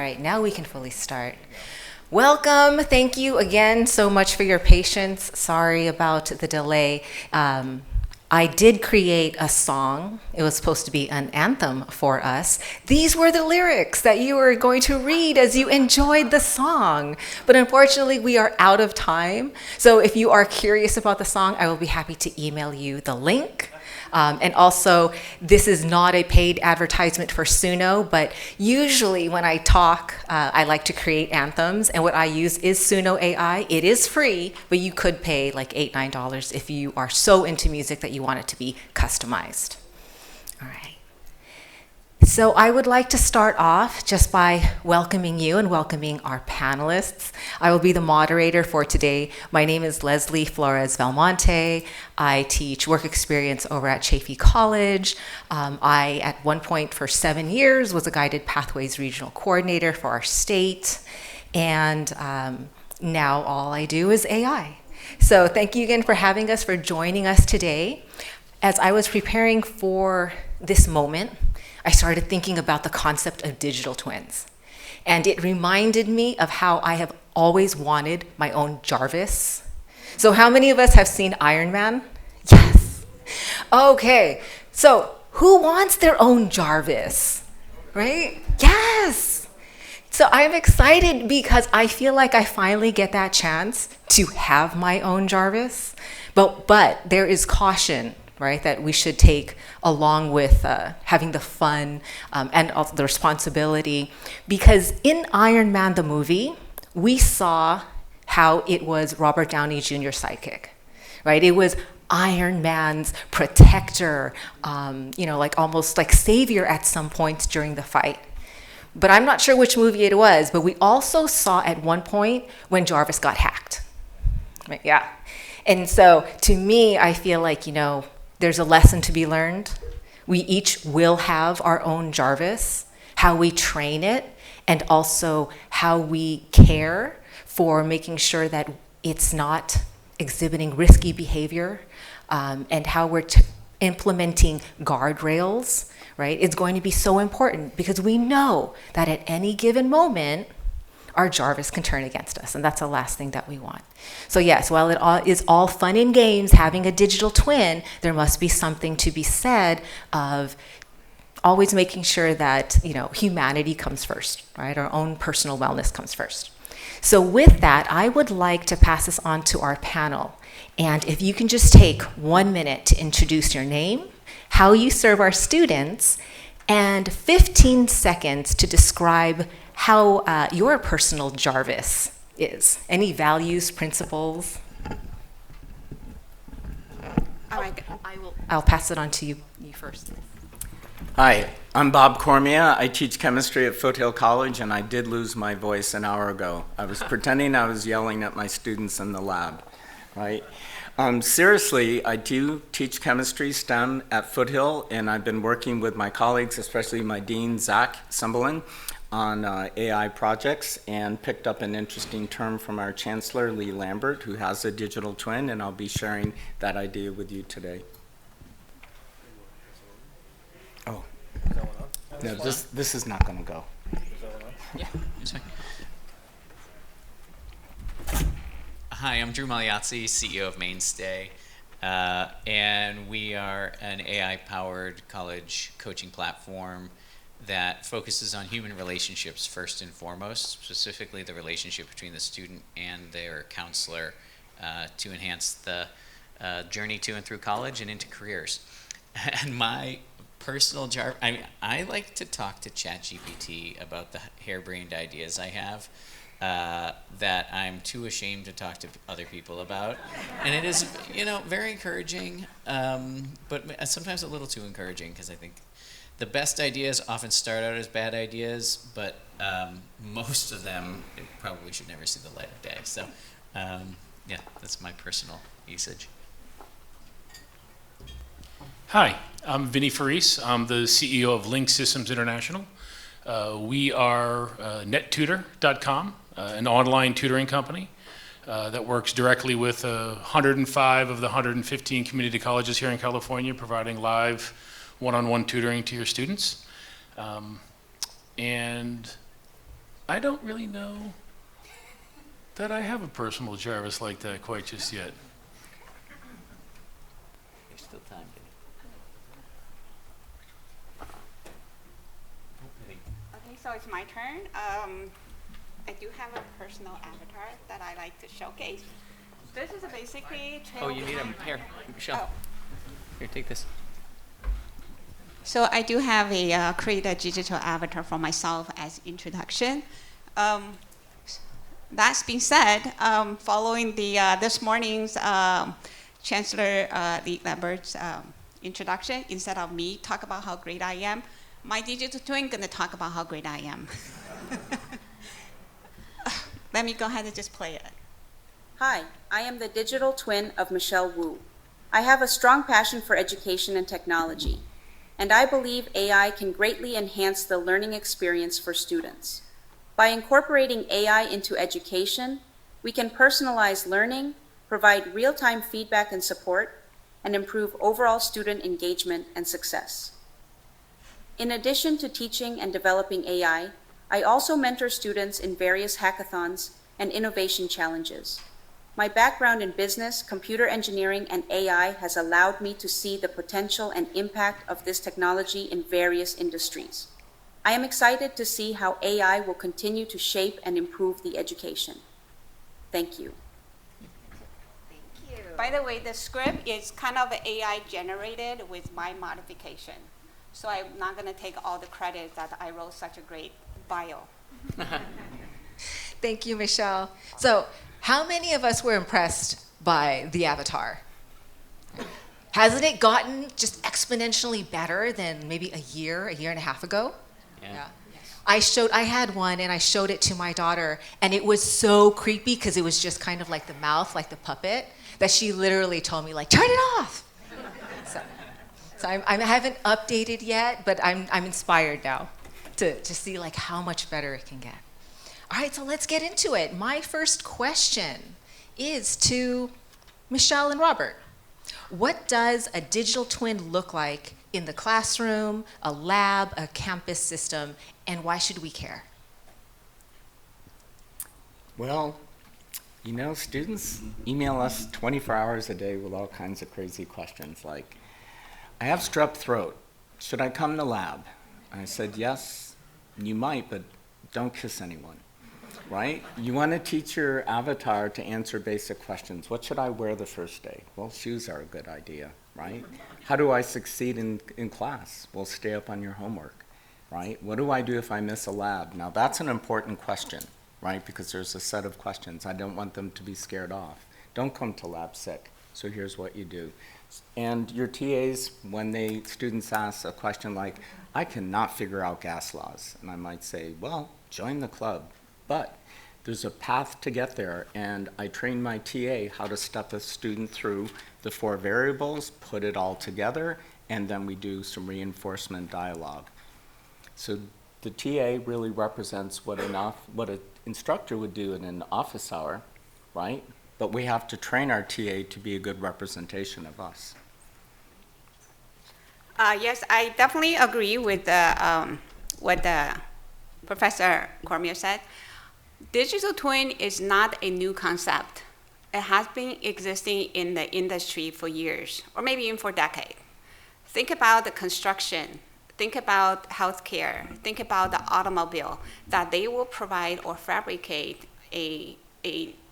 right, now we can fully start. Welcome. Thank you again so much for your patience. Sorry about the delay. I did create a song. It was supposed to be an anthem for us. These were the lyrics that you were going to read as you enjoyed the song. But unfortunately, we are out of time. So if you are curious about the song, I will be happy to email you the link. And also, this is not a paid advertisement for Suno, but usually when I talk, I like to create anthems, and what I use is Suno AI. It is free, but you could pay like $8, $9 if you are so into music that you want it to be customized. All right. So I would like to start off just by welcoming you and welcoming our panelists. I will be the moderator for today. My name is Leslie Flores Belmonte. I teach work experience over at Chaffey College. I, at one point for 7 years, was a Guided Pathways Regional Coordinator for our state. And now all I do is AI. So thank you again for having us, for joining us today. As I was preparing for this moment, I started thinking about the concept of digital twins. And it reminded me of how I have always wanted my own Jarvis. So how many of us have seen Iron Man? Yes. Okay, so who wants their own Jarvis, right? Yes. So I'm excited because I feel like I finally get that chance to have my own Jarvis. But there is caution, right, that we should take along with having the fun and also the responsibility. Because in Iron Man, the movie, we saw how it was Robert Downey Jr.'s sidekick, right? It was Iron Man's protector, like almost like savior at some points during the fight. But I'm not sure which movie it was, but we also saw at one point when Jarvis got hacked, right? Yeah. And so to me, I feel like, there's a lesson to be learned. We each will have our own Jarvis, how we train it, and also how we care for making sure that it's not exhibiting risky behavior, and how we're implementing guardrails, right? It's going to be so important because we know that at any given moment, our Jarvis can turn against us, and that's the last thing that we want. So yes, while it is all fun and games having a digital twin, there must be something to be said of always making sure that humanity comes first, right? Our own personal wellness comes first. So with that, I would like to pass this on to our panel. And if you can just take 1 minute to introduce your name, how you serve our students, and 15 seconds to describe how your personal Jarvis is. Any values, principles? I'll pass it on to you first. Hi, I'm Bob Cormia. I teach chemistry at Foothill College, and I did lose my voice an hour ago. I was pretending I was yelling at my students in the lab, right? Seriously, I do teach chemistry STEM at Foothill, and I've been working with my colleagues, especially my dean, Zach Sumberlin, on AI projects, and picked up an interesting term from our Chancellor, Lee Lambert, who has a digital twin, and I'll be sharing that idea with you today. Oh, no, this is not going to go. Yeah, Hi, I'm Drew Magliazzi, CEO of Mainstay, and we are an AI-powered college coaching platform that focuses on human relationships first and foremost, specifically the relationship between the student and their counselor, to enhance the journey to and through college and into careers. And my personal I like to talk to ChatGPT about the harebrained ideas I have that I'm too ashamed to talk to other people about. And it is, very encouraging, but sometimes a little too encouraging, because I think the best ideas often start out as bad ideas, but most of them probably should never see the light of day. So, yeah, that's my personal usage. Hi, I'm Vinny Faris. I'm the CEO of Link Systems International. We are nettutor.com, an online tutoring company that works directly with 105 of the 115 community colleges here in California, providing live one-on-one tutoring to your students. And I don't really know that I have a personal Jarvis like that quite just yet. There's still time. Okay, so it's my turn. I do have a personal avatar that I like to showcase. This is basically. Oh, you need a here, Michelle. Here, take this. So I do have a create a digital avatar for myself as introduction. That's being said, following the this morning's Chancellor Lee Lambert's introduction, instead of me talk about how great I am, my digital twin gonna talk about how great I am. Let me go ahead and just play it. Hi, I am the digital twin of Michelle Wu. I have a strong passion for education and technology, and I believe AI can greatly enhance the learning experience for students. By incorporating AI into education, we can personalize learning, provide real-time feedback and support, and improve overall student engagement and success. In addition to teaching and developing AI, I also mentor students in various hackathons and innovation challenges. My background in business, computer engineering, and AI has allowed me to see the potential and impact of this technology in various industries. I am excited to see how AI will continue to shape and improve the education. Thank you. Thank you. By the way, the script is kind of AI generated with my modification. So I'm not going to take all the credit that I wrote such a great bio. Thank you, Michelle. So, how many of us were impressed by the avatar? Hasn't it gotten just exponentially better than maybe a year and a half ago? Yeah. I had one and I showed it to my daughter, and it was so creepy because it was just kind of like the mouth, like the puppet, that she literally told me, like, turn it off. So I haven't updated yet, but I'm inspired now to see like how much better it can get. All right, so let's get into it. My first question is to Michelle and Robert. What does a digital twin look like in the classroom, a lab, a campus system, and why should we care? Well, you know, students email us 24 hours a day with all kinds of crazy questions like, I have strep throat. Should I come to lab? I said, yes, you might, but don't kiss anyone, right? You want to teach your avatar to answer basic questions. What should I wear the first day? Well, shoes are a good idea, right? How do I succeed in class? Well, stay up on your homework, right? What do I do if I miss a lab? Now, that's an important question, right? Because there's a set of questions. I don't want them to be scared off. Don't come to lab sick. So here's what you do. And your TAs, when students ask a question like, I cannot figure out gas laws, and I might say, well, join the club. But there's a path to get there, and I train my TA how to step a student through the 4 variables, put it all together, and then we do some reinforcement dialogue. So the TA really represents what an instructor would do in an office hour, right? But we have to train our TA to be a good representation of us. Yes, I definitely agree with what Professor Cormier said. Digital twin is not a new concept. It has been existing in the industry for years, or maybe even for decades. Think about the construction, think about healthcare, think about the automobile, that they will provide or fabricate a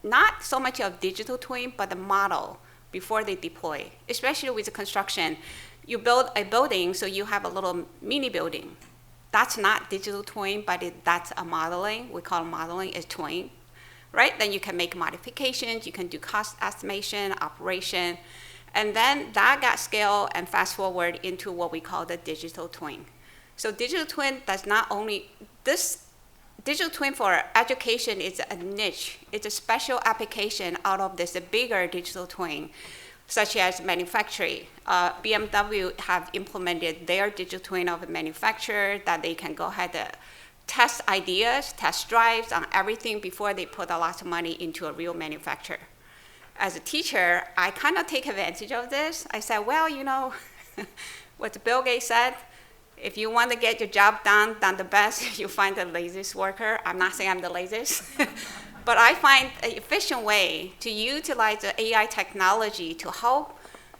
not so much of digital twin, but the model before they deploy, especially with the construction. You build a building, so you have a little mini building. That's not digital twin, but that's a modeling. We call modeling as twin, right? Then you can make modifications, you can do cost estimation, operation, and then that got scaled and fast forward into what we call the digital twin. So digital twin does not only, this digital twin for education is a niche. It's a special application out of this bigger digital twin, such as manufacturing. BMW have implemented their digital twin of a manufacturer that they can go ahead and test ideas, test drives on everything before they put a lot of money into a real manufacturer. As a teacher, I kind of take advantage of this. I said, well, you know, what Bill Gates said, If you want to get your job done the best, you find the laziest worker. I'm not saying I'm the laziest, but I find an efficient way to utilize the AI technology to help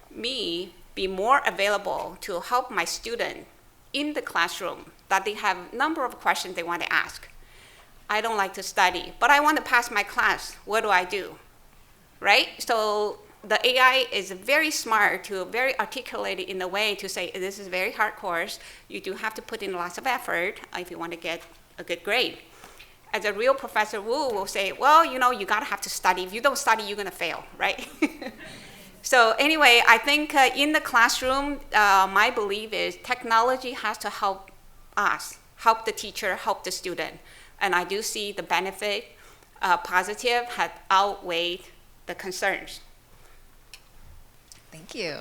me be more available to help my student in the classroom that they have a number of questions they want to ask. I don't like to study, but I want to pass my class. What do I do? Right? So the AI is very smart to very articulate it in a way to say, this is a very hard course. You do have to put in lots of effort if you want to get a good grade. As a real Professor Wu will say, well, you gotta have to study. If you don't study, you're gonna fail, right? So anyway, I think in the classroom, my belief is technology has to help us, help the teacher, help the student. And I do see the benefit, positive, had outweighed the concerns. Thank you.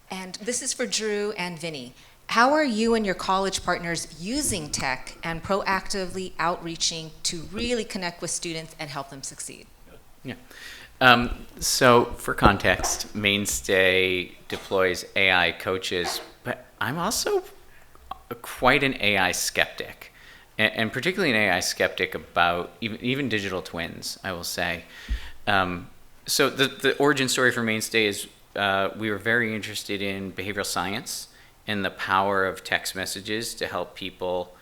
And this is for Drew and Vinny. How are you and your college partners using tech and proactively outreaching to really connect with students and help them succeed? Yeah. So for context, Mainstay deploys AI coaches, but I'm also quite an AI skeptic, and particularly an AI skeptic about even digital twins, I will say. So the origin story for Mainstay is we were very interested in behavioral science and the power of text messages to help people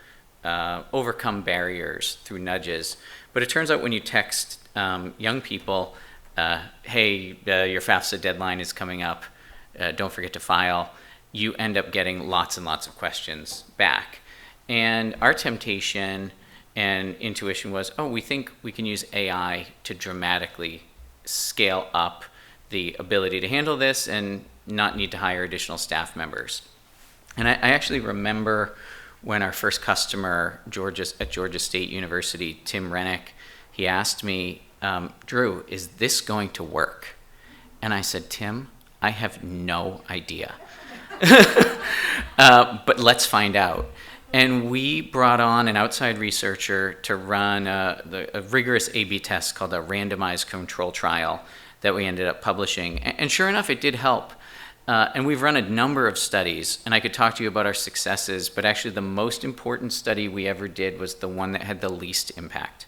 overcome barriers through nudges. But it turns out when you text young people, hey, your FAFSA deadline is coming up, don't forget to file, you end up getting lots and lots of questions back. And our temptation and intuition was, we think we can use AI to dramatically scale up the ability to handle this and not need to hire additional staff members. And I actually remember when our first customer at Georgia State University, Tim Rennick, he asked me, Drew, is this going to work? And I said, Tim, I have no idea. But let's find out. And we brought on an outside researcher to run a rigorous A/B test called a randomized control trial that we ended up publishing. And sure enough, it did help. And we've run a number of studies, and I could talk to you about our successes, but actually the most important study we ever did was the one that had the least impact.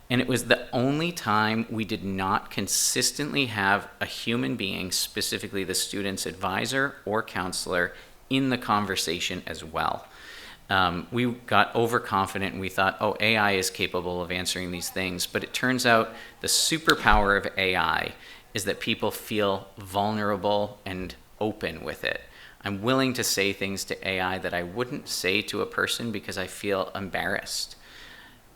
And it was the only time we did not consistently have a human being, specifically the student's advisor or counselor, in the conversation as well. We got overconfident and we thought, AI is capable of answering these things. But it turns out the superpower of AI is that people feel vulnerable and open with it. I'm willing to say things to AI that I wouldn't say to a person because I feel embarrassed.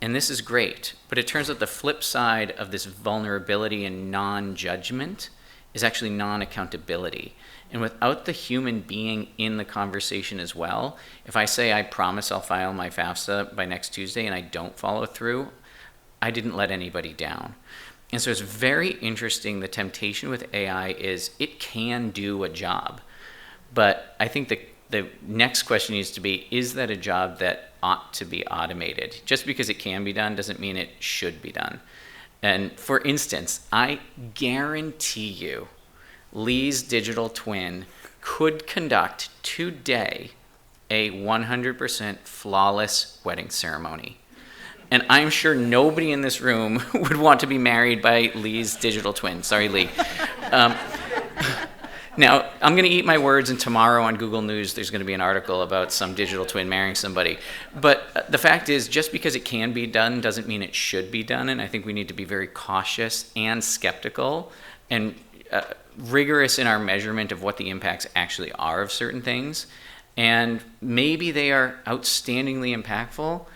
And this is great, but it turns out the flip side of this vulnerability and non-judgment is actually non-accountability. And without the human being in the conversation as well, if I say I promise I'll file my FAFSA by next Tuesday and I don't follow through, I didn't let anybody down. And so it's very interesting. The temptation with AI is it can do a job. But I think the next question needs to be, is that a job that ought to be automated? Just because it can be done doesn't mean it should be done. And for instance, I guarantee you Lee's digital twin could conduct today a 100% flawless wedding ceremony. And I'm sure nobody in this room would want to be married by Lee's digital twin. Sorry, Lee. Now, I'm going to eat my words, and tomorrow on Google News, there's going to be an article about some digital twin marrying somebody. But the fact is, just because it can be done doesn't mean it should be done, and I think we need to be very cautious and skeptical and rigorous in our measurement of what the impacts actually are of certain things. And maybe they are outstandingly impactful,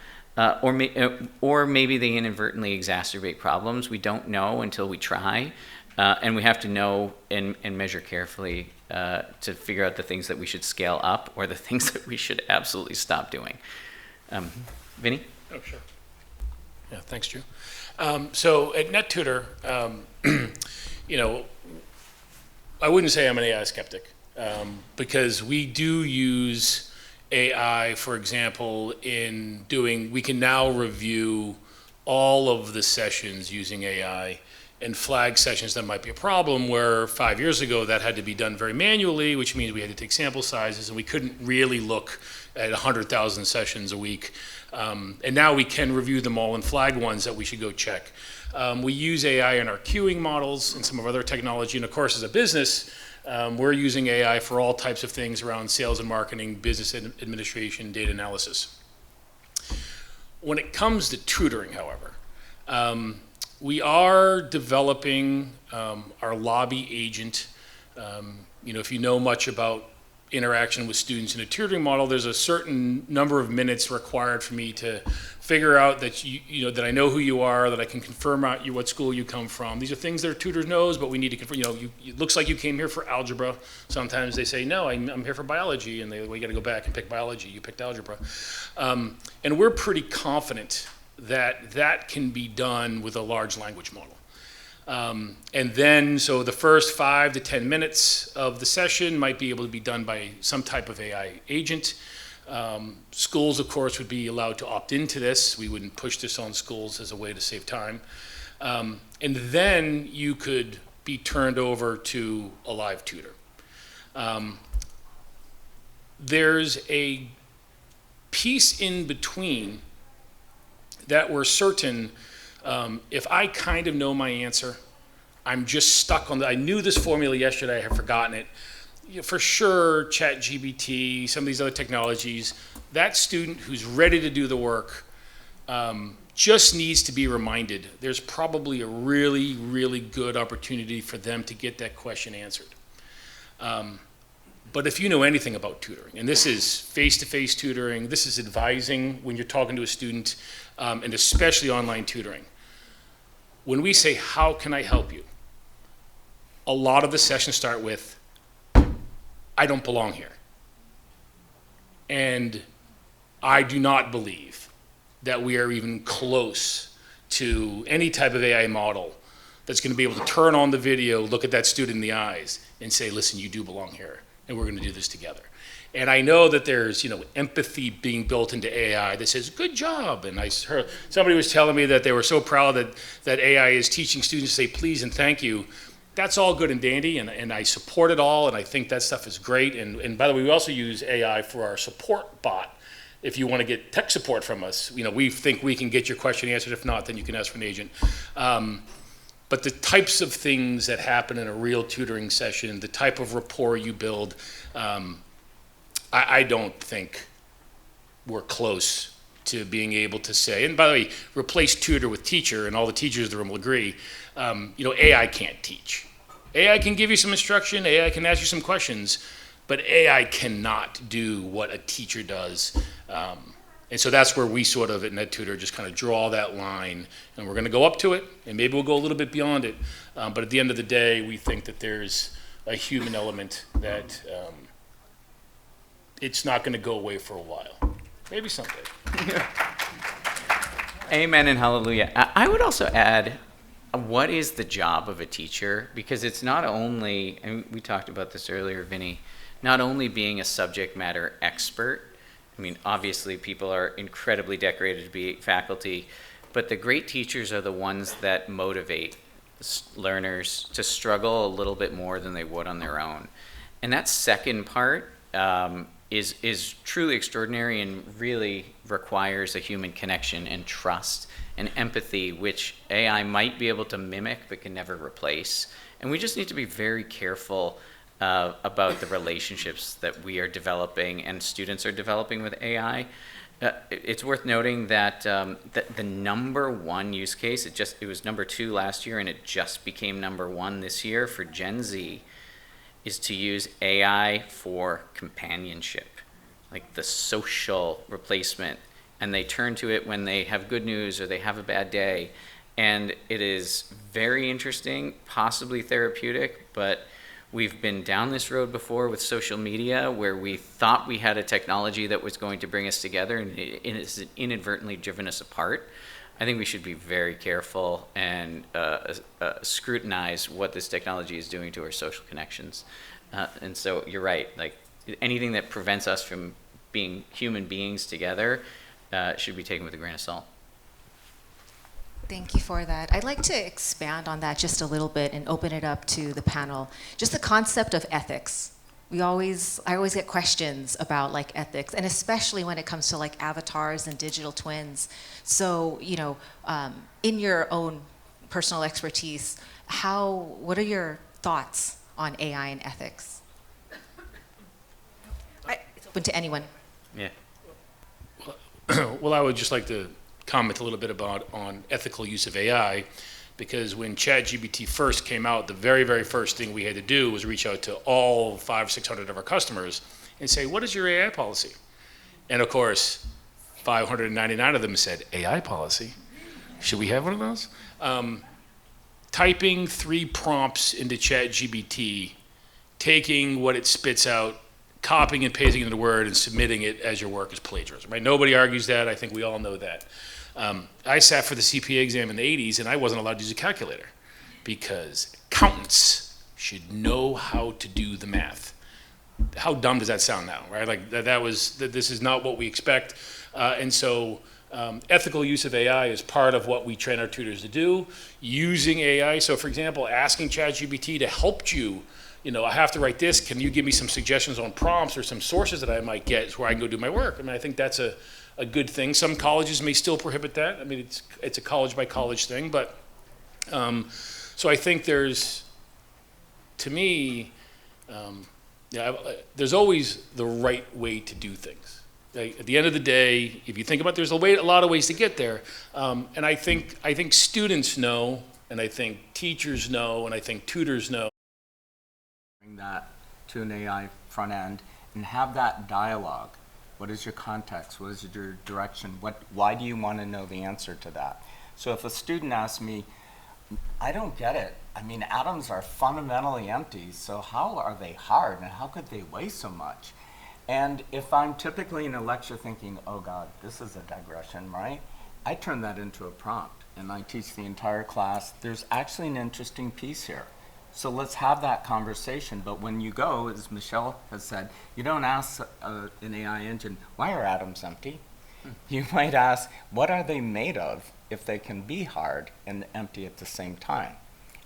or maybe they inadvertently exacerbate problems. We don't know until we try. And we have to know and measure carefully to figure out the things that we should scale up or the things that we should absolutely stop doing. Vinny? Oh, sure. Yeah, thanks, Drew. So at NetTutor, I wouldn't say I'm an AI skeptic because we do use AI, for example, we can now review all of the sessions using AI and flag sessions that might be a problem, where 5 years ago that had to be done very manually, which means we had to take sample sizes and we couldn't really look at 100,000 sessions a week. And now we can review them all and flag ones that we should go check. We use AI in our queuing models and some of our other technology, and of course as a business, we're using AI for all types of things around sales and marketing, business administration, data analysis. When it comes to tutoring, however, we are developing our lobby agent. If you know much about interaction with students in a tutoring model, there's a certain number of minutes required for me to figure out that that I know who you are, that I can confirm out what school you come from. These are things that a tutor knows, but we need to confirm. It looks like you came here for algebra. Sometimes they say, no, I'm here for biology, and we got to go back and pick biology. You picked algebra, and we're pretty confident that that can be done with a large language model. And then, so the first 5 to 10 minutes of the session might be able to be done by some type of AI agent. Schools, of course, would be allowed to opt into this. We wouldn't push this on schools as a way to save time. And then you could be turned over to a live tutor. There's a piece in between that we're certain, if I kind of know my answer, I'm just stuck on I knew this formula yesterday, I have forgotten it. For sure, ChatGPT, some of these other technologies, that student who's ready to do the work just needs to be reminded there's probably a really, really good opportunity for them to get that question answered. But if you know anything about tutoring, and this is face-to-face tutoring, this is advising when you're talking to a student, and especially online tutoring. When we say, how can I help you? A lot of the sessions start with, I don't belong here. And I do not believe that we are even close to any type of AI model that's going to be able to turn on the video, look at that student in the eyes, and say, listen, you do belong here, and we're going to do this together. And I know that there's, empathy being built into AI that says, good job. And I heard somebody was telling me that they were so proud that AI is teaching students to say please and thank you. That's all good and dandy, and I support it all, and I think that stuff is great. And by the way, we also use AI for our support bot. If you want to get tech support from us, we think we can get your question answered. If not, then you can ask for an agent. But the types of things that happen in a real tutoring session, the type of rapport you build, I don't think we're close to being able to say, and by the way, replace tutor with teacher, and all the teachers in the room will agree, AI can't teach. AI can give you some instruction, AI can ask you some questions, but AI cannot do what a teacher does. And so that's where we sort of at NetTutor just kind of draw that line, and we're going to go up to it, and maybe we'll go a little bit beyond it. But at the end of the day, we think that there's a human element that it's not going to go away for a while. Maybe someday. Amen and hallelujah. I would also add, what is the job of a teacher? Because it's not only, and we talked about this earlier, Vinny, not only being a subject matter expert. I mean, obviously people are incredibly decorated to be faculty, but the great teachers are the ones that motivate learners to struggle a little bit more than they would on their own. And that second part is truly extraordinary and really requires a human connection and trust and empathy, which AI might be able to mimic but can never replace. And we just need to be very careful about the relationships that we are developing and students are developing with AI. It's worth noting that the number one use case, it was number 2 last year, and it just became number 1 this year for Gen Z, is to use AI for companionship, like the social replacement. And they turn to it when they have good news or they have a bad day. And it is very interesting, possibly therapeutic, but we've been down this road before with social media where we thought we had a technology that was going to bring us together, and it has inadvertently driven us apart. I think we should be very careful and scrutinize what this technology is doing to our social connections. And so you're right, like anything that prevents us from being human beings together should be taken with a grain of salt. Thank you for that. I'd like to expand on that just a little bit and open it up to the panel. Just the concept of ethics. I always get questions about like ethics, and especially when it comes to like avatars and digital twins. So, in your own personal expertise, what are your thoughts on AI and ethics? It's open to anyone. Yeah. Well, I would just like to comment a little bit on ethical use of AI, because when ChatGPT first came out, the very, very first thing we had to do was reach out to all 500 or 600 of our customers and say, what is your AI policy? And of course, 599 of them said, AI policy? Should we have one of those? Typing 3 prompts into ChatGPT, taking what it spits out, copying and pasting it into Word and submitting it as your work is plagiarism, right? Nobody argues that. I think we all know that. I sat for the CPA exam in the 80s, and I wasn't allowed to use a calculator because accountants should know how to do the math. How dumb does that sound now, right? Like this is not what we expect. And so ethical use of AI is part of what we train our tutors to do. Using AI, so for example, asking ChatGPT to help you, I have to write this, can you give me some suggestions on prompts or some sources that I might get where I can go do my work? I mean, I think that's a good thing. Some colleges may still prohibit that. I mean, it's a college by college thing, but so I think there's always the right way to do things. Like, at the end of the day, if you think about it, there's a lot of ways to get there, and I think students know, and I think teachers know, and I think tutors know. Bring that to an AI front end and have that dialogue. What is your context? What is your direction? Why do you want to know the answer to that? So if a student asks me, I don't get it. I mean, atoms are fundamentally empty, so how are they hard and how could they weigh so much? And if I'm typically in a lecture thinking, oh God, this is a digression, right? I turn that into a prompt and I teach the entire class. There's actually an interesting piece here. So let's have that conversation. But when you go, as Michelle has said, you don't ask an AI engine, why are atoms empty? You might ask, what are they made of if they can be hard and empty at the same time?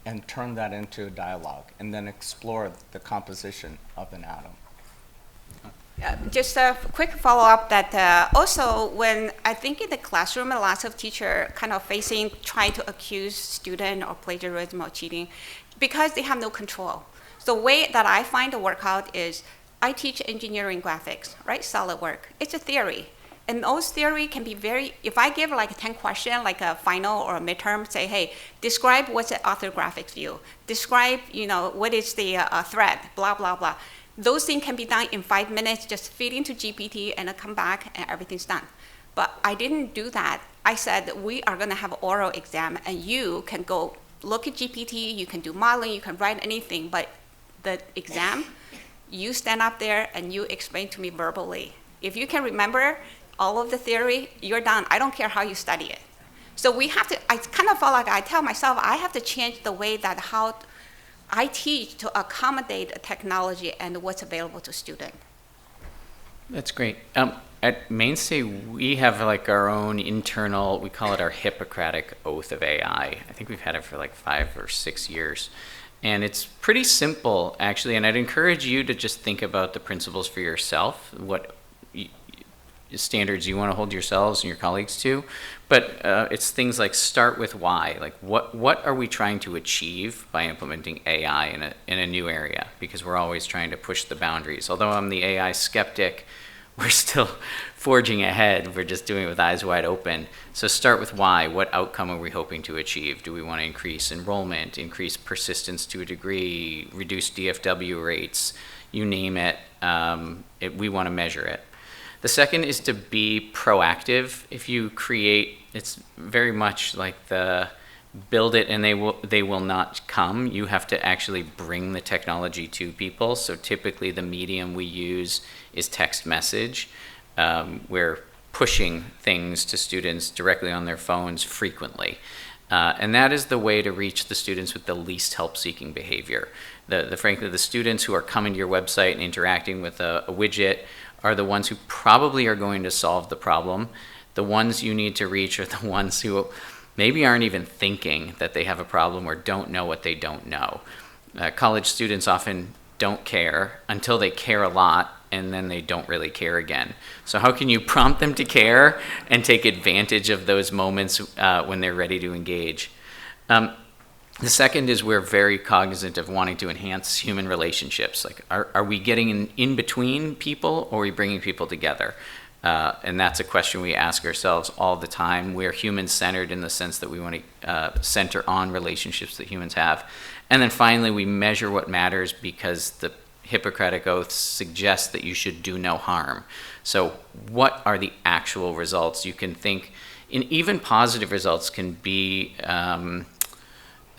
And turn that into a dialogue and then explore the composition of an atom. Just a quick follow-up that also when I think in the classroom, lots of teachers kind of trying to accuse student or plagiarism or cheating because they have no control. So the way that I find the workout is I teach engineering graphics, right? Solid work. It's a theory. And those theory can be if I give like 10 questions, like a final or a midterm, say, hey, describe what's the orthographic view. Describe, what is the thread, blah, blah, blah. Those things can be done in 5 minutes, just feed into GPT and then come back and everything's done. But I didn't do that. I said, we are gonna have an oral exam and you can go look at GPT, you can do modeling, you can write anything, but the exam, you stand up there and you explain to me verbally. If you can remember all of the theory, you're done. I don't care how you study it. So we have to, I kind of feel like I tell myself, I have to change the way that how I teach to accommodate technology and what's available to students. That's great. At Mainstay, we have like our own internal, we call it our Hippocratic Oath of AI. I think we've had it for like 5 or 6 years. And it's pretty simple, actually, and I'd encourage you to just think about the principles for yourself, what standards you want to hold yourselves and your colleagues to. But it's things like start with why. Like what are we trying to achieve by implementing AI in a new area? Because we're always trying to push the boundaries. Although I'm the AI skeptic, we're still forging ahead. We're just doing it with eyes wide open. So start with why. What outcome are we hoping to achieve? Do we want to increase enrollment, increase persistence to a degree, reduce DFW rates? You name it, we want to measure it. The second is to be proactive. If you create, it's very much like the build it and they will not come. You have to actually bring the technology to people. So typically the medium we use is text message. We're pushing things to students directly on their phones frequently. And that is the way to reach the students with the least help-seeking behavior. Frankly, the students who are coming to your website and interacting with a widget are the ones who probably are going to solve the problem. The ones you need to reach are the ones who maybe aren't even thinking that they have a problem or don't know what they don't know. College students often don't care until they care a lot, and then they don't really care again. So how can you prompt them to care and take advantage of those moments when they're ready to engage? The second is we're very cognizant of wanting to enhance human relationships. Like, are we getting in between people, or are we bringing people together? And that's a question we ask ourselves all the time. We're human-centered in the sense that we want to center on relationships that humans have. And then finally, we measure what matters because the Hippocratic Oath suggests that you should do no harm. So what are the actual results? You can think, and even positive results can be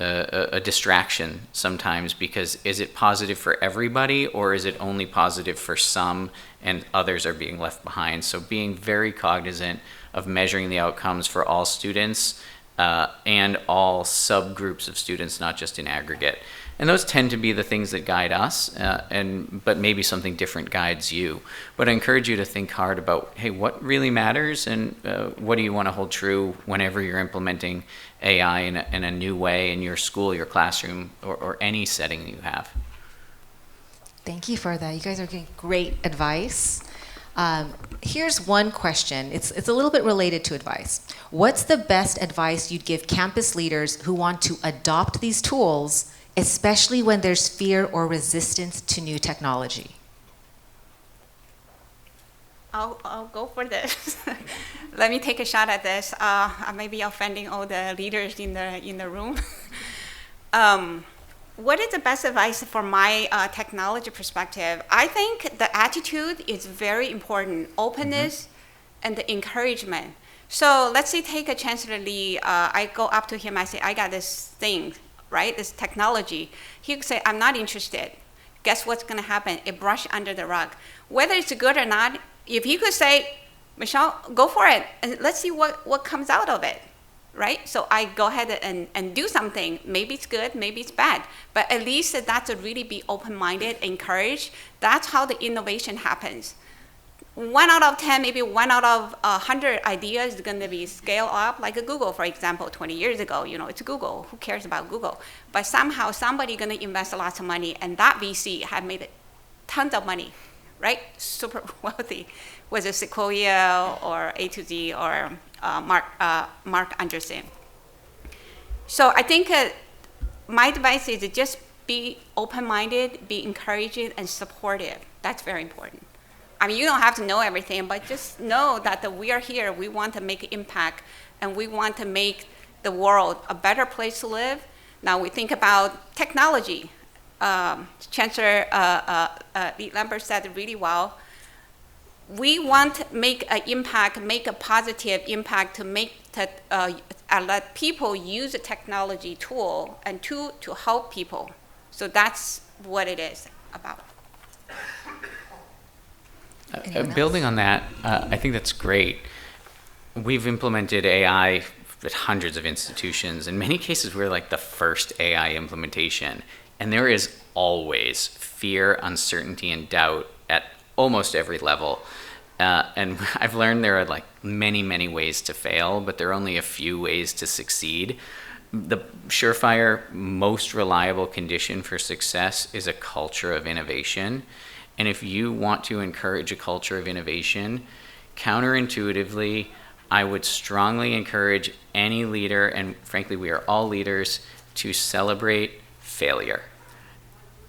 a distraction sometimes, because is it positive for everybody, or is it only positive for some and others are being left behind? So being very cognizant of measuring the outcomes for all students and all subgroups of students, not just in aggregate. And those tend to be the things that guide us, but maybe something different guides you. But I encourage you to think hard about, hey, what really matters, and what do you want to hold true whenever you're implementing AI in a new way in your school, your classroom, or any setting that you have. Thank you for that. You guys are giving great advice. Here's one question. It's a little bit related to advice. What's the best advice you'd give campus leaders who want to adopt these tools, especially when there's fear or resistance to new technology? I'll go for this. Let me take a shot at this. I may be offending all the leaders in the room. What is the best advice for my technology perspective? I think the attitude is very important. Openness and the encouragement. So let's say take a Chancellor Lee. I go up to him. I say, I got this thing, right? This technology. He could say, I'm not interested. Guess what's going to happen? It brushed under the rug. Whether it's good or not, if he could say, Michelle, go for it, and let's see what comes out of it, right? So I go ahead and do something. Maybe it's good, maybe it's bad, but at least that's to really be open-minded, encouraged. That's how the innovation happens. 1 out of 10, maybe 1 out of 100 ideas is going to be scaled up, like a Google, for example, 20 years ago. It's Google. Who cares about Google? But somehow somebody going to invest lots of money, and that VC have made tons of money, right? Super wealthy, whether Sequoia or A to Z or Mark Anderson. So I think my advice is to just be open-minded, be encouraging, and supportive. That's very important. I mean, you don't have to know everything, but just know that we are here. We want to make an impact, and we want to make the world a better place to live. Now we think about technology. Chancellor Lee Lambert said it really well. We want to make an impact, make a positive impact to let people use a technology tool and to help people. So that's what it is about. Building on that, I think that's great. We've implemented AI at hundreds of institutions. In many cases, we're like the first AI implementation. And there is always fear, uncertainty, and doubt at almost every level. And I've learned there are like many, many ways to fail, but there are only a few ways to succeed. The surefire, most reliable condition for success is a culture of innovation. And if you want to encourage a culture of innovation, counterintuitively, I would strongly encourage any leader, and frankly, we are all leaders, to celebrate failure.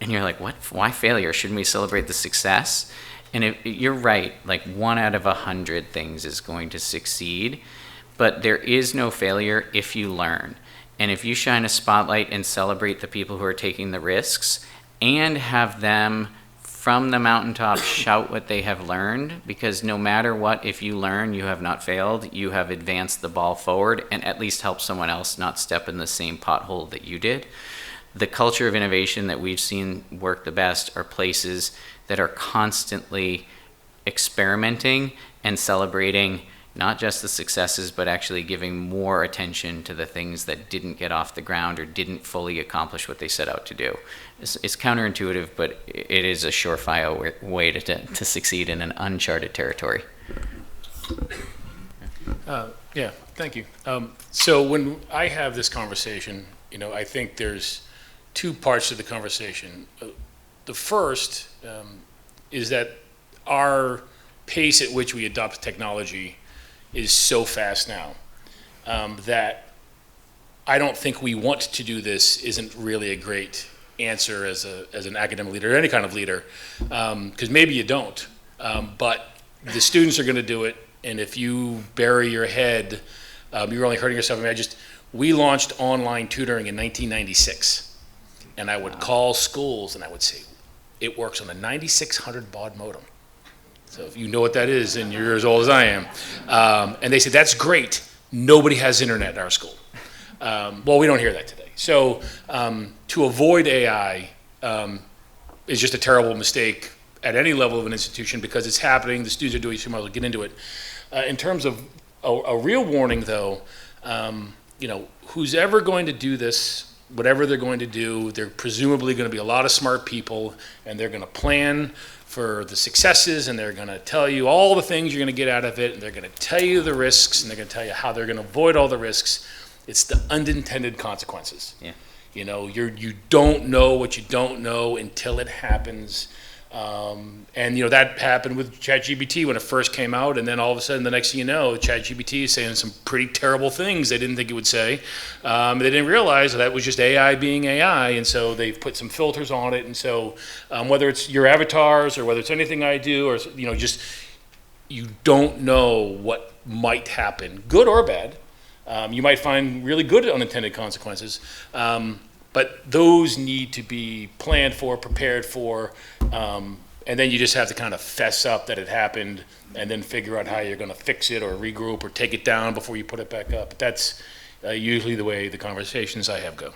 And you're like, what? Why failure? Shouldn't we celebrate the success? And you're right, like 1 out of 100 things is going to succeed, but there is no failure if you learn. And if you shine a spotlight and celebrate the people who are taking the risks and have them from the mountaintop shout what they have learned, because no matter what, if you learn, you have not failed, you have advanced the ball forward and at least helped someone else not step in the same pothole that you did. The culture of innovation that we've seen work the best are places that are constantly experimenting and celebrating not just the successes, but actually giving more attention to the things that didn't get off the ground or didn't fully accomplish what they set out to do. It's counterintuitive, but it is a surefire way to succeed in an uncharted territory. Yeah, thank you. So when I have this conversation, I think there's two parts to the conversation. The first is that our pace at which we adopt technology is so fast now that I don't think we want to do this isn't really a great answer as an academic leader or any kind of leader, because maybe you don't, but the students are going to do it, and if you bury your head, you're only hurting yourself. I mean, we launched online tutoring in 1996, and I would call schools and I would say, it works on a 9600 baud modem. So if you know what that is, and you're as old as I am, and they said, that's great, nobody has internet at our school. Well, we don't hear that today. So to avoid AI is just a terrible mistake at any level of an institution because it's happening. The students are doing it, so might as well get into it. In terms of a real warning, though, who's ever going to do this, whatever they're going to do, they're presumably going to be a lot of smart people, and they're going to plan for the successes, and they're going to tell you all the things you're going to get out of it, and they're going to tell you the risks, and they're going to tell you how they're going to avoid all the risks. It's the unintended consequences. Yeah. You don't know what you don't know until it happens. And that happened with ChatGPT when it first came out, and then all of a sudden, the next thing you know, ChatGPT is saying some pretty terrible things they didn't think it would say. They didn't realize that was just AI being AI, and so they've put some filters on it. And so, whether it's your avatars or whether it's anything I do, or just you don't know what might happen, good or bad. You might find really good unintended consequences. But those need to be planned for, prepared for, and then you just have to kind of fess up that it happened and then figure out how you're going to fix it or regroup or take it down before you put it back up. But that's usually the way the conversations I have go.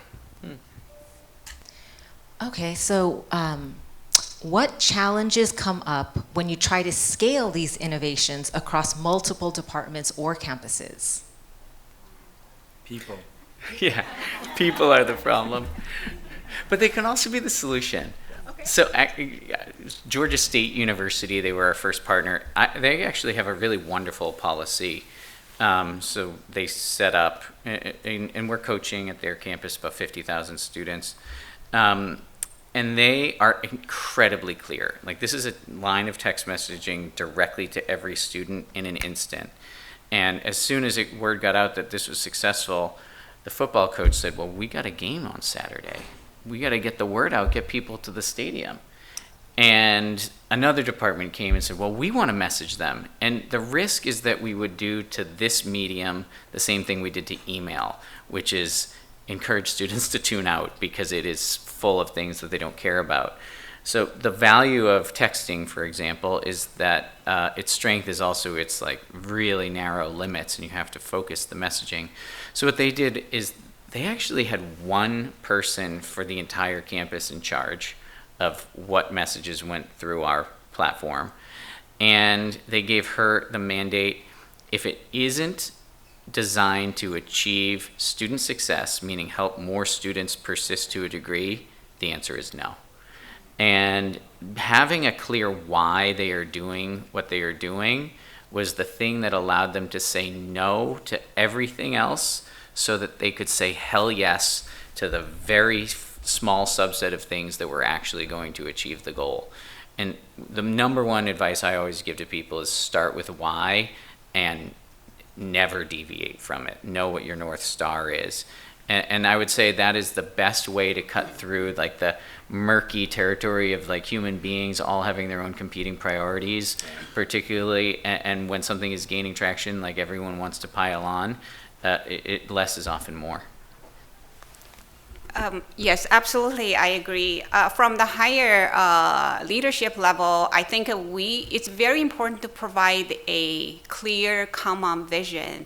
Okay, so what challenges come up when you try to scale these innovations across multiple departments or campuses? People. Yeah, people are the problem. But they can also be the solution. Okay. So Georgia State University, they were our first partner. They actually have a really wonderful policy. So they set up, and we're coaching at their campus about 50,000 students. And they are incredibly clear. Like, this is a line of text messaging directly to every student in an instant. And as soon as word got out that this was successful, the football coach said, well, we got a game on Saturday. We got to get the word out, get people to the stadium. And another department came and said, well, we want to message them. And the risk is that we would do to this medium the same thing we did to email, which is encourage students to tune out because it is full of things that they don't care about. So the value of texting, for example, is that its strength is also its like really narrow limits, and you have to focus the messaging. So what they did is they actually had one person for the entire campus in charge of what messages went through our platform. And they gave her the mandate, if it isn't designed to achieve student success, meaning help more students persist to a degree, the answer is no. And having a clear why they are doing what they are doing was the thing that allowed them to say no to everything else so that they could say hell yes to the very small subset of things that were actually going to achieve the goal. And the number one advice I always give to people is start with why and never deviate from it. Know what your North Star is. And I would say that is the best way to cut through like the murky territory of like human beings all having their own competing priorities, particularly, and when something is gaining traction, like everyone wants to pile on, less is often more. Yes, absolutely, I agree. From the higher leadership level, I think it's very important to provide a clear, common vision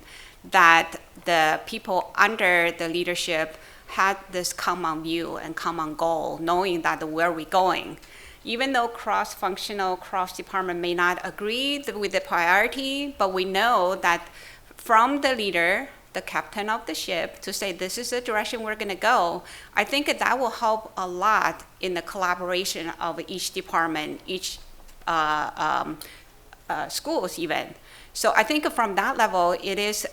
that the people under the leadership had this common view and common goal, knowing that where we're going. Even though cross-functional, cross-department may not agree with the priority, but we know that from the leader, the captain of the ship, to say this is the direction we're going to go, I think that will help a lot in the collaboration of each department, each schools even. So I think from that level, it is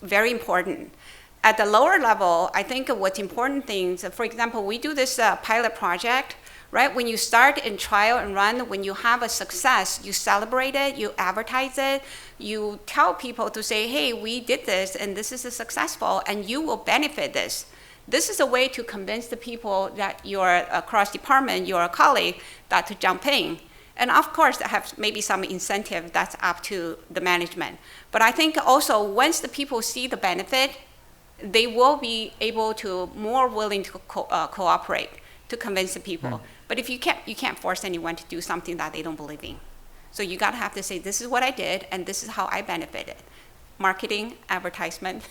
very important. At the lower level, I think what's important things, for example, we do this pilot project, right? When you start and trial and run, when you have a success, you celebrate it, you advertise it, you tell people to say, hey, we did this and this is successful and you will benefit this. This is a way to convince the people that you're across department, you're a colleague, that to jump in. And of course, I have maybe some incentive that's up to the management. But I think also once the people see the benefit, they will be able to more willing to cooperate to convince the people. But if you can't force anyone to do something that they don't believe in. So you gotta have to say, this is what I did and this is how I benefited. Marketing, advertisement.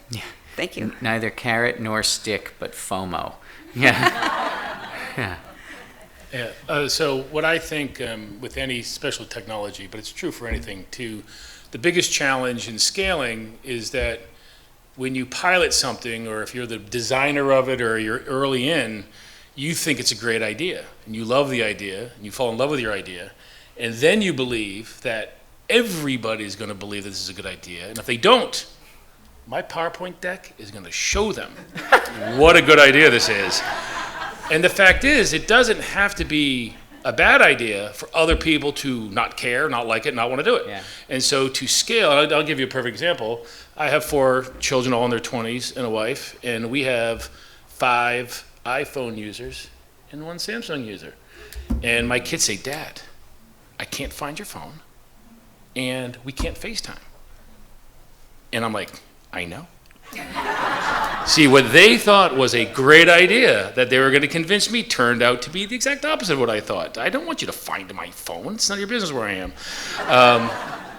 Yeah. Thank you. Neither carrot nor stick, but FOMO. Yeah. Yeah. Yeah. So what I think with any special technology, but it's true for anything too, the biggest challenge in scaling is that when you pilot something, or if you're the designer of it or you're early in, you think it's a great idea and you love the idea and you fall in love with your idea, and then you believe that everybody's going to believe that this is a good idea, and if they don't, my PowerPoint deck is going to show them what a good idea this is. And the fact is, it doesn't have to be a bad idea for other people to not care, not like it, not want to do it. Yeah. And so to scale, I'll give you a perfect example. I have 4 children, all in their 20s, and a wife, and we have 5 iPhone users and 1 Samsung user. And my kids say, Dad, I can't find your phone, and we can't FaceTime. And I'm like, I know. See, what they thought was a great idea that they were going to convince me turned out to be the exact opposite of what I thought. I don't want you to find my phone. It's none of your business where I am.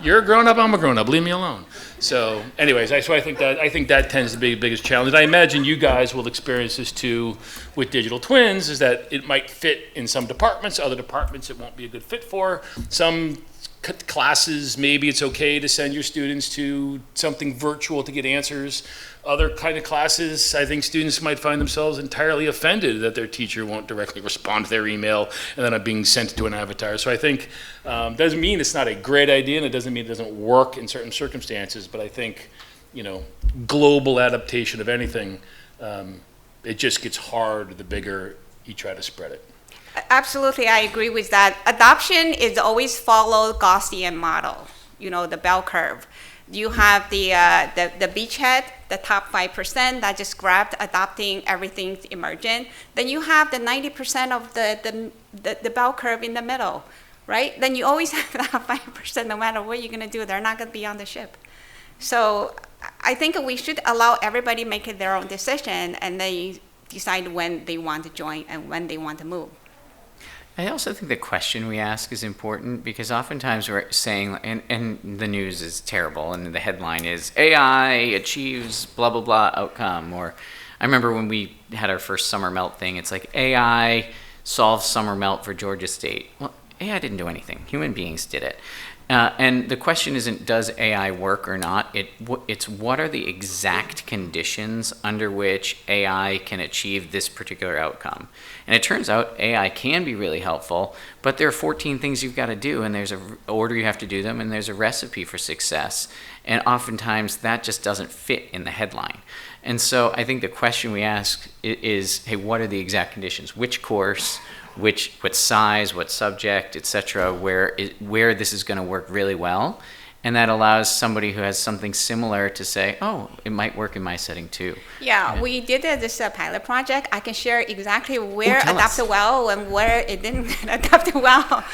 You're a grown-up, I'm a grown-up. Leave me alone. So anyways, I think that tends to be the biggest challenge. I imagine you guys will experience this too with digital twins, is that it might fit in some departments, other departments it won't be a good fit for. Some classes, maybe it's okay to send your students to something virtual to get answers. Other kind of classes, I think students might find themselves entirely offended that their teacher won't directly respond to their email and then being sent to an avatar. So I think doesn't mean it's not a great idea, and it doesn't mean it doesn't work in certain circumstances, but I think, global adaptation of anything, it just gets hard the bigger you try to spread it. Absolutely, I agree with that. Adoption is always follow Gaussian model, the bell curve. You have the beachhead, the top 5% that just grabbed adopting everything emergent. Then you have the 90% of the bell curve in the middle, right? Then you always have that 5%, no matter what you're gonna do, they're not gonna be on the ship. So I think we should allow everybody make it their own decision, and they decide when they want to join and when they want to move. I also think the question we ask is important, because oftentimes we're saying, and the news is terrible, and the headline is AI achieves blah, blah, blah outcome. Or I remember when we had our first summer melt thing, it's like AI solves summer melt for Georgia State. Well, AI didn't do anything. Human beings did it. And the question isn't does AI work or not, it's what are the exact conditions under which AI can achieve this particular outcome. And it turns out AI can be really helpful, but there are 14 things you've got to do, and there's an order you have to do them, and there's a recipe for success. And oftentimes that just doesn't fit in the headline. And so I think the question we ask is, hey, what are the exact conditions? Which course? What size, what subject, etc., where this is going to work really well, and that allows somebody who has something similar to say, oh, it might work in my setting too. Yeah, we did this pilot project. I can share exactly where adapted well and where it didn't adapt well,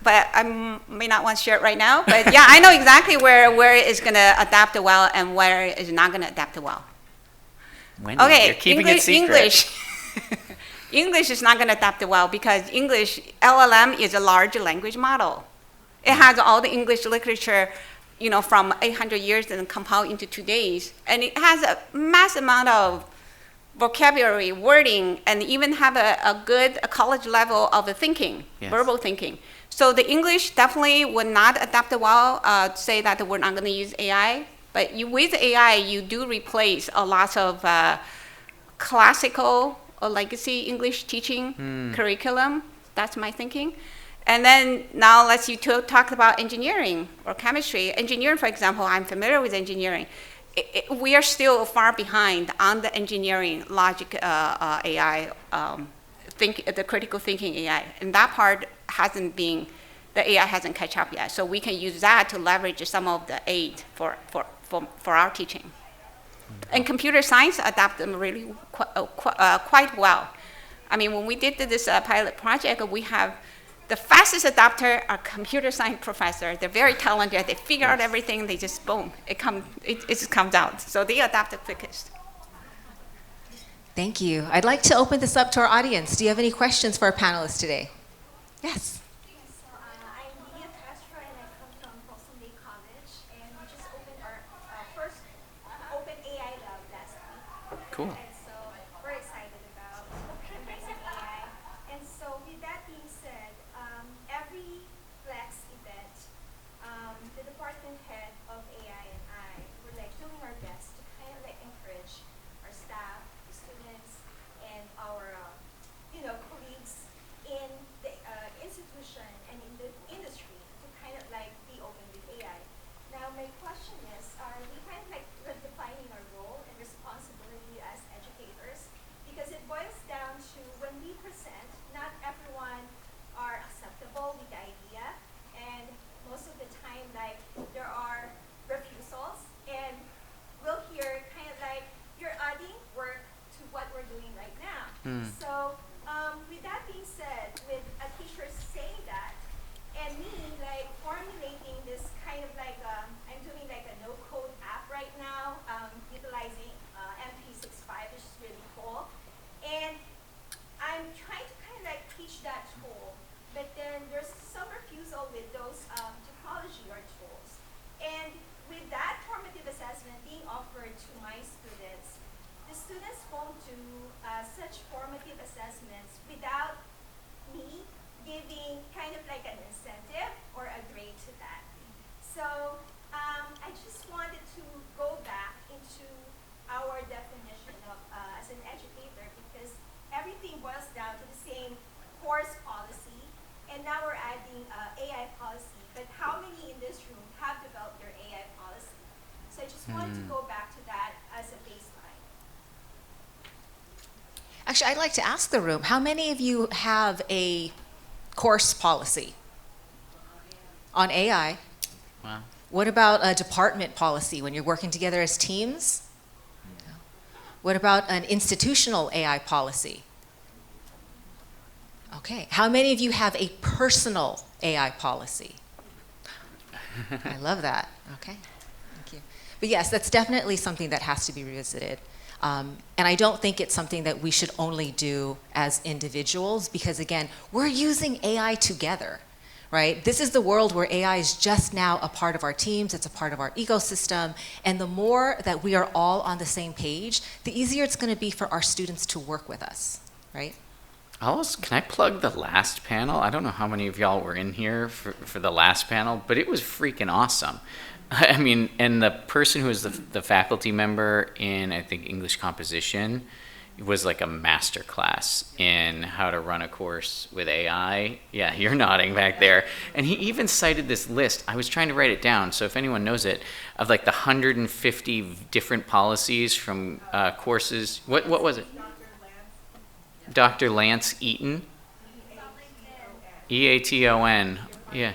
but I may not want to share it right now. But yeah, I know exactly where it's going to adapt well and where it's not going to adapt well. Wendy, Okay, you're keeping it secret. English is not going to adapt well because English, LLM is a large language model. It has all the English literature, from 800 years and compiled into 2 days. And it has a mass amount of vocabulary, wording, and even have a good college level of thinking, yes. Verbal thinking. So the English definitely would not adapt well, say that we're not going to use AI. But with AI, you do replace a lot of classical or legacy English teaching curriculum. That's my thinking. And then now let's you talk about engineering or chemistry. Engineering, for example, I'm familiar with engineering. We are still far behind on the engineering logic AI, the critical thinking AI. And that part hasn't been, the AI hasn't catch up yet. So we can use that to leverage some of the aid for our teaching. And computer science adapt them really quite well. I mean, when we did this pilot project, we have the fastest adapter are computer science professor. They're very talented. They figure out everything. They just boom, it just comes out. So they adapt the quickest. Thank you. I'd like to open this up to our audience. Do you have any questions for our panelists today? Yes. I'm Leah Castro, and I come from Foothill-De College, and we just opened our first open AI lab last week. Cool. And so we're excited about embracing AI. And so with that being said, every Flex event, the department head of AI and I were like doing our best to kind of like encourage our staff, the students, and our colleagues in the institution and in the industry to kind of like be open with AI. Now my question is, are we kind of like redefining our role and responsibility as educators? Because it boils down to when we present, not everyone are acceptable with the idea, and most of the time like there are refusals, and we'll hear kind of like you're adding work to what we're doing right now. So with that being said, with a teacher saying that, and me like formulating this kind of like, I'm doing like a no-code app right now, utilizing MP65, which is really cool. And I'm trying to kind of like teach that tool, but then there's some refusal with those technology or tools. And with that formative assessment being offered to my students, the students won't do such formative assessments without me giving kind of like an incentive or a grade to that. So I just wanted to go back into our definition of as an educator, because everything boils down to the same course policy, and now we're adding AI policy. But how many in this room have developed their AI policy? So I just wanted to go back to that as a baseline. Actually, I'd like to ask the room, how many of you have a course policy on AI? Wow. What about a department policy when you're working together as teams? What about an institutional AI policy? Okay. How many of you have a personal AI policy? I love that. Okay. Thank you. But yes, that's definitely something that has to be revisited. And I don't think it's something that we should only do as individuals, because again, we're using AI together, right? This is the world where AI is just now a part of our teams, it's a part of our ecosystem, and the more that we are all on the same page, the easier it's going to be for our students to work with us, right? Can I plug the last panel? I don't know how many of y'all were in here for the last panel, but it was freaking awesome. I mean, and the person who was the faculty member in, I think, English composition was like a master class in how to run a course with AI. Yeah, you're nodding back there. And he even cited this list. I was trying to write it down, so if anyone knows it, of like the 150 different policies from courses. What was it? Dr. Lance Eaton. Eaton. Yeah.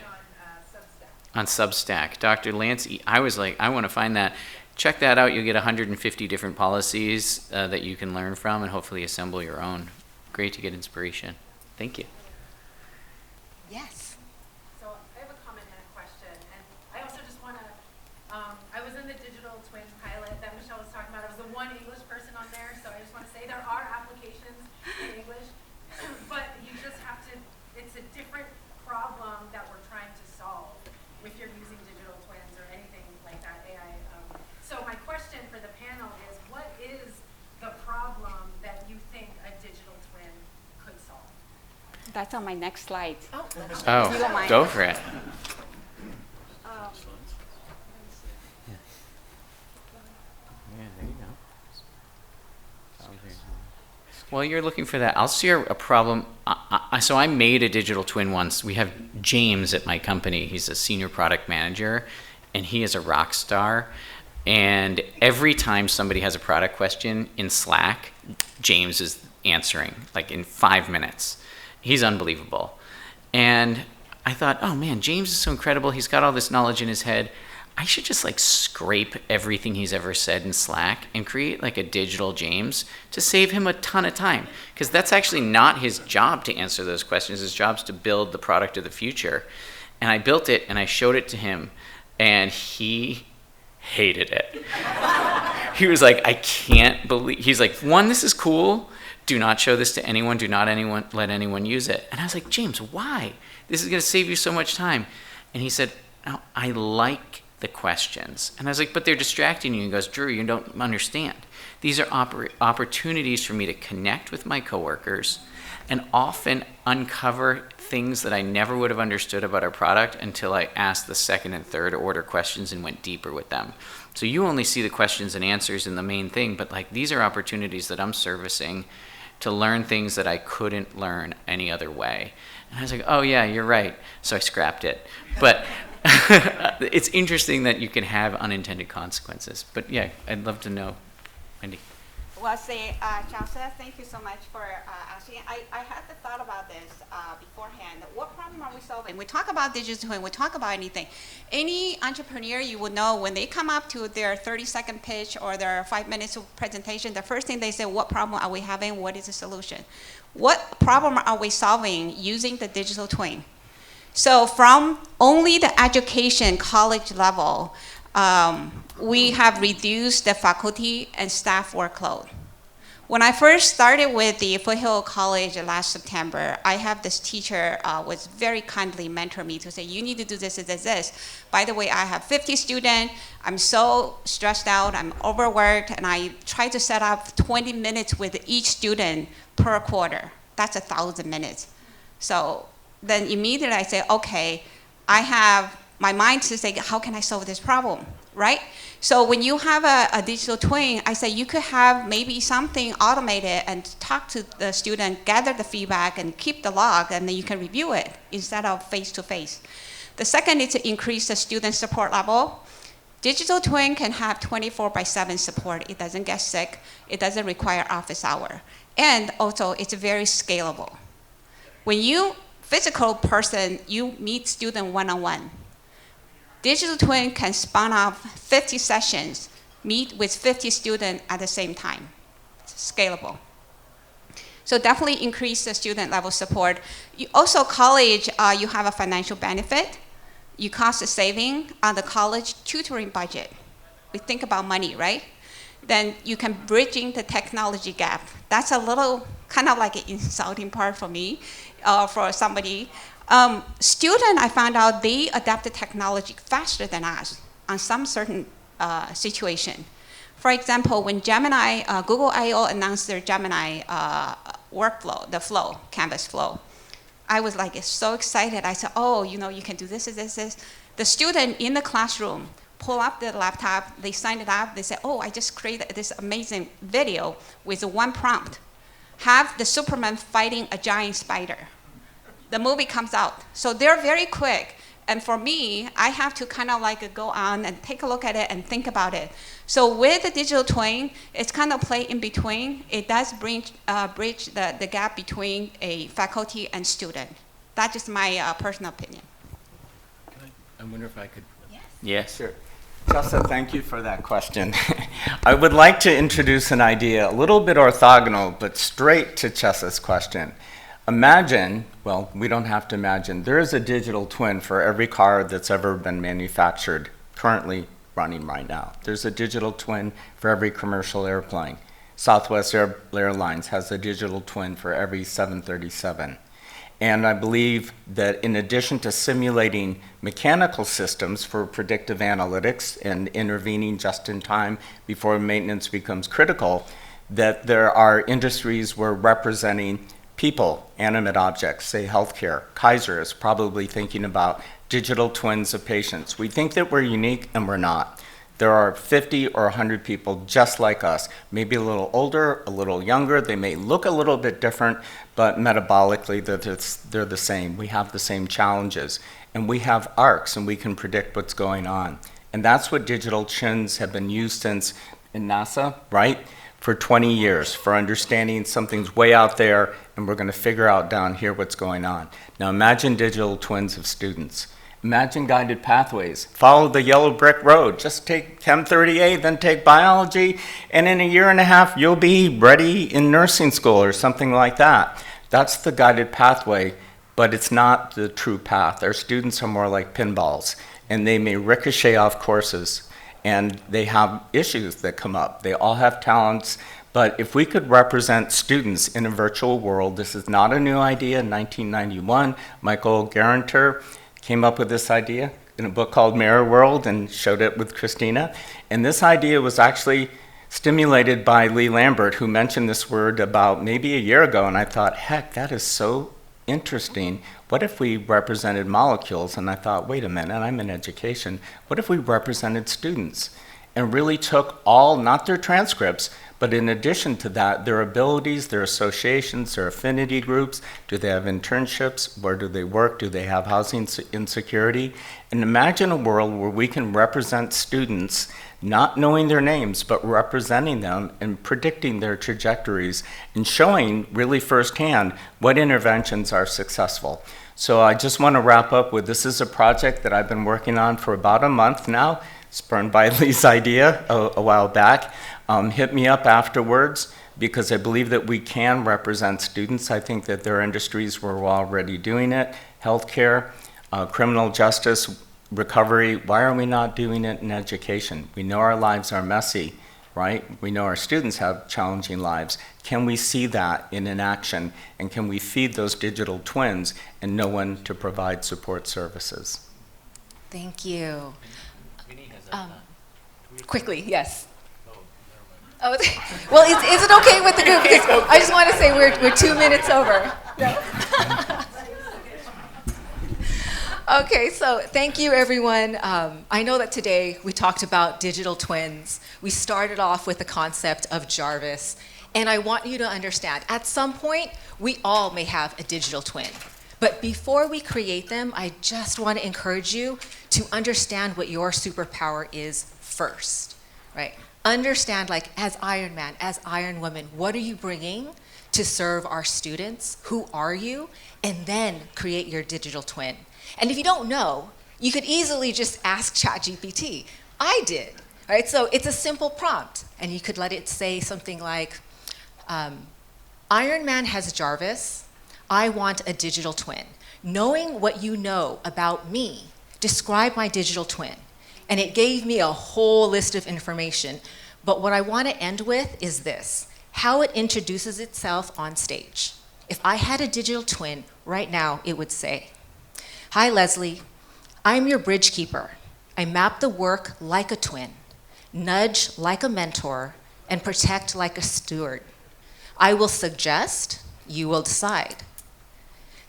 On Substack. Dr. Lance, I was like, I want to find that. Check that out. You'll get 150 different policies that you can learn from and hopefully assemble your own. Great to get inspiration. Thank you. Yes. So I have a comment and a question. And I also just want to, I was in the digital twin pilot that Michelle was talking about. I was the one English person on there. So I just want to say there are applications in English, but you just have to, it's a different problem that we're trying to solve if you're using digital twins or anything like that, AI. So my question for the panel is, what is the problem that you think a digital twin could solve? That's on my next slide. Oh, You don't mind? go for it. Yeah, there you go. While you're looking for that, I'll share a problem. So I made a digital twin once. We have James at my company. He's a senior product manager, and he is a rock star. And every time somebody has a product question in Slack, James is answering, like in 5 minutes. He's unbelievable. And I thought, oh man, James is so incredible. He's got all this knowledge in his head. I should just like scrape everything he's ever said in Slack and create like a digital James to save him a ton of time. Because that's actually not his job to answer those questions. His job is to build the product of the future. And I built it and I showed it to him, and he hated it. He was like, I can't believe, he's like, one, this is cool. Do not show this to anyone. Do not let anyone use it. And I was like, James, why? This is going to save you so much time. And he said, no, I like the questions. And I was like, but they're distracting you. He goes, Drew, you don't understand. These are opportunities for me to connect with my coworkers and often uncover things that I never would have understood about our product until I asked the second and third order questions and went deeper with them. So you only see the questions and answers in the main thing, but like these are opportunities that I'm servicing to learn things that I couldn't learn any other way. And I was like, oh yeah, you're right. So I scrapped it. But it's interesting that you can have unintended consequences. But yeah, I'd love to know, Wendy. Well, Chancellor, thank you so much for asking. I had the thought about this beforehand. What problem are we solving? We talk about digital twin, we talk about anything. Any entrepreneur you would know, when they come up to their 30-second pitch or their 5 minutes presentation, the first thing they say, what problem are we having? What is the solution? What problem are we solving using the digital twin? So from only the education college level, we have reduced the faculty and staff workload. When I first started with the Foothill College last September, I have this teacher was very kindly mentor me to say, you need to do this, this, this. By the way, I have 50 students. I'm so stressed out. I'm overworked. And I try to set up 20 minutes with each student per quarter. That's 1,000 minutes. So then immediately I say, okay, I have my mind to say, how can I solve this problem, right? So when you have a digital twin, I say you could have maybe something automated and talk to the student, gather the feedback, and keep the log, and then you can review it instead of face-to-face. The second is to increase the student support level. Digital twin can have 24/7 support. It doesn't get sick. It doesn't require office hour. And also, it's very scalable. When you physical person, you meet student one-on-one. Digital twin can spawn off 50 sessions, meet with 50 students at the same time. It's scalable. So definitely increase the student level support. You also college, you have a financial benefit. You cost a saving on the college tutoring budget. We think about money, right? Then you can bridging the technology gap. That's a little kind of like an insulting part for me, for somebody. Student, I found out they adapted technology faster than us on some certain situation. For example, when Gemini, Google I/O announced their Gemini workflow, the flow, Canvas flow, I was like so excited. I said, oh, you know, you can do this, this, this. The student in the classroom pull up the laptop, they sign it up, they say, oh, I just created this amazing video with one prompt. Have the Superman fighting a giant spider. The movie comes out. So they're very quick. And for me, I have to kind of like go on and take a look at it and think about it. So with the digital twin, it's kind of play in between. It does bridge the gap between a faculty and student. That's just my personal opinion. I wonder if I could. Yes. Sure. Chelsea, thank you for that question. I would like to introduce an idea, a little bit orthogonal, but straight to Chessa's question. Imagine, well, we don't have to imagine, there is a digital twin for every car that's ever been manufactured, currently running right now. There's a digital twin for every commercial airplane. Southwest Airlines has a digital twin for every 737. And I believe that in addition to simulating mechanical systems for predictive analytics and intervening just in time before maintenance becomes critical, that there are industries where representing people, animate objects, say healthcare. Kaiser is probably thinking about digital twins of patients. We think that we're unique, and we're not. There are 50 or 100 people just like us, maybe a little older, a little younger. They may look a little bit different, but metabolically they're the same. We have the same challenges, and we have arcs, and we can predict what's going on. And that's what digital twins have been used since in NASA, right? For 20 years, for understanding something's way out there, and we're going to figure out down here what's going on. Now imagine digital twins of students. Imagine guided pathways. Follow the yellow brick road. Just take Chem 30A, then take biology, and in a year and a half, you'll be ready in nursing school or something like that. That's the guided pathway, but it's not the true path. Our students are more like pinballs, and they may ricochet off courses, and they have issues that come up. They all have talents, but if we could represent students in a virtual world, this is not a new idea. In 1991, Michael Garanter came up with this idea in a book called Mirror World and showed it with Christina. And this idea was actually stimulated by Lee Lambert, who mentioned this word about maybe a year ago, and I thought, heck, that is so interesting. What if we represented molecules? And I thought, wait a minute, I'm in education. What if we represented students and really took all, not their transcripts, but in addition to that, their abilities, their associations, their affinity groups, do they have internships, where do they work, do they have housing insecurity? And imagine a world where we can represent students, not knowing their names, but representing them and predicting their trajectories and showing really firsthand what interventions are successful. So I just want to wrap up with, this is a project that I've been working on for about a month now, spurned by Lee's idea a while back. Hit me up afterwards, because I believe that we can represent students. I think that there are industries where we're already doing it. Healthcare, criminal justice, recovery. Why are we not doing it in education? We know our lives are messy, right? We know our students have challenging lives. Can we see that in an action? And can we feed those digital twins and know when to provide support services? Thank you. Quickly, yes. Oh, well, is it okay with the group? Because I just want to say we're 2 minutes over. No. Okay, so thank you, everyone. I know that today we talked about digital twins. We started off with the concept of Jarvis, and I want you to understand, at some point, we all may have a digital twin. But before we create them, I just want to encourage you to understand what your superpower is first, right? Understand, like, as Iron Man, as Iron Woman, what are you bringing to serve our students? Who are you? And then create your digital twin. And if you don't know, you could easily just ask ChatGPT. I did, right? So it's a simple prompt, and you could let it say something like, Iron Man has Jarvis. I want a digital twin. Knowing what you know about me, describe my digital twin. And it gave me a whole list of information. But what I want to end with is this, how it introduces itself on stage. If I had a digital twin right now, it would say, hi, Leslie. I'm your bridge keeper. I map the work like a twin, nudge like a mentor, and protect like a steward. I will suggest, you will decide.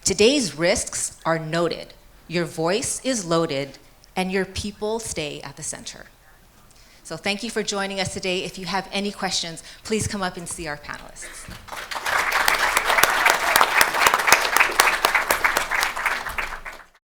Today's risks are noted. Your voice is loaded, and your people stay at the center. So thank you for joining us today. If you have any questions, please come up and see our panelists.